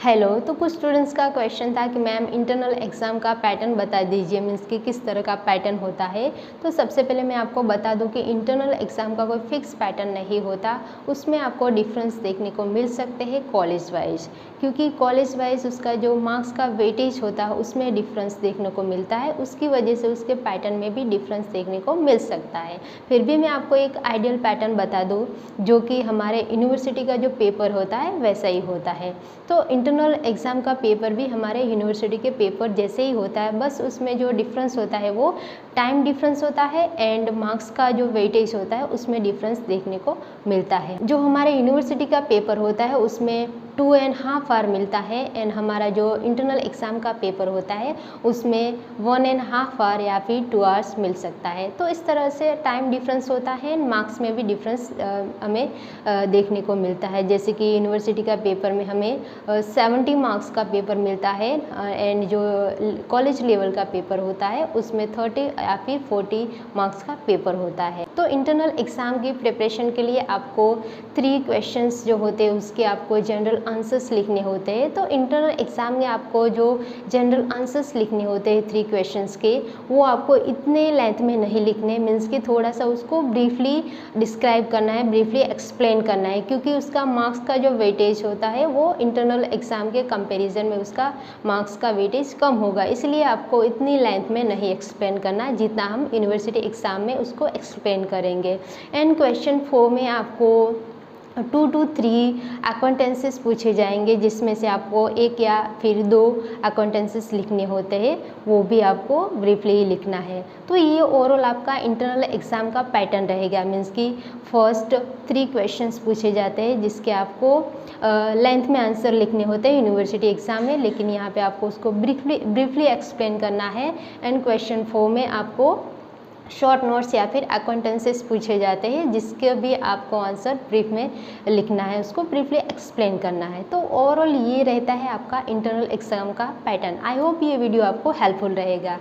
Hello. तो कुछ students का क्वेश्चन था कि मैम इंटरनल एग्ज़ाम का पैटर्न बता दीजिए, मीन्स कि किस तरह का पैटर्न होता है। तो सबसे पहले मैं आपको बता दूं कि इंटरनल एग्ज़ाम का कोई फिक्स पैटर्न नहीं होता, उसमें आपको डिफरेंस देखने को मिल सकते हैं कॉलेज वाइज, क्योंकि कॉलेज वाइज उसका जो मार्क्स का वेटेज होता है उसमें डिफरेंस देखने को मिलता है, उसकी वजह से उसके पैटर्न में भी डिफरेंस देखने को मिल सकता है। फिर भी मैं आपको एक आइडियल पैटर्न बता दूँ जो कि हमारे यूनिवर्सिटी का जो पेपर होता है वैसा ही होता है। तो इंटरनल एग्ज़ाम का पेपर भी हमारे यूनिवर्सिटी के पेपर जैसे ही होता है, बस उसमें जो डिफरेंस होता है वो टाइम डिफरेंस होता है एंड मार्क्स का जो वेटेज होता है उसमें डिफरेंस देखने को मिलता है। जो हमारे यूनिवर्सिटी का पेपर होता है उसमें 2.5 आवर मिलता है एंड हमारा जो इंटरनल एग्ज़ाम का पेपर होता है उसमें 1.5 आवर या फिर 2 आवर्स मिल सकता है। तो इस तरह से टाइम डिफरेंस होता है एंड मार्क्स में भी डिफरेंस हमें देखने को मिलता है। जैसे कि यूनिवर्सिटी का पेपर में हमें 70 मार्क्स का पेपर मिलता है एंड जो कॉलेज लेवल का पेपर होता है उसमें 30 या फिर 40 मार्क्स का पेपर होता है। तो इंटरनल एग्ज़ाम की प्रिपरेशन के लिए आपको 3 क्वेश्चंस जो होते हैं उसके आपको जनरल आंसर्स लिखने होते हैं। तो इंटरनल एग्ज़ाम में आपको जो जनरल आंसर्स लिखने होते हैं 3 क्वेश्चंस के, वो आपको इतने लेंथ में नहीं लिखने, मीन्स कि थोड़ा सा उसको ब्रीफली डिस्क्राइब करना है, ब्रीफली एक्सप्लेन करना है, क्योंकि उसका मार्क्स का जो वेटेज होता है वो इंटरनल एग्ज़ाम के कंपैरिजन में उसका मार्क्स का वेटेज कम होगा, इसलिए आपको इतनी लेंथ में नहीं एक्सप्लेन करना जितना हम यूनिवर्सिटी एग्ज़ाम में उसको एक्सप्लेन करेंगे। एंड क्वेश्चन 4 में आपको 2 to 3 अकाउंटेंसेस पूछे जाएंगे, जिसमें से आपको 1 या फिर 2 अकाउंटेंसेस लिखने होते हैं, वो भी आपको ब्रीफली ही लिखना है। तो ये ओवरऑल आपका इंटरनल एग्ज़ाम का पैटर्न रहेगा, मीन्स कि फर्स्ट 3 क्वेश्चंस पूछे जाते हैं जिसके आपको लेंथ में आंसर लिखने होते हैं यूनिवर्सिटी एग्ज़ाम में, लेकिन यहाँ पे आपको उसको ब्रीफली एक्सप्लेन करना है। एंड क्वेश्चन 4 में आपको शॉर्ट नोट्स या फिर अकाउंटेंसेस पूछे जाते हैं जिसके भी आपको आंसर ब्रीफ में लिखना है, उसको ब्रीफली एक्सप्लेन करना है। तो ओवरऑल ये रहता है आपका इंटरनल एग्ज़ाम का पैटर्न। आई होप ये वीडियो आपको हेल्पफुल रहेगा।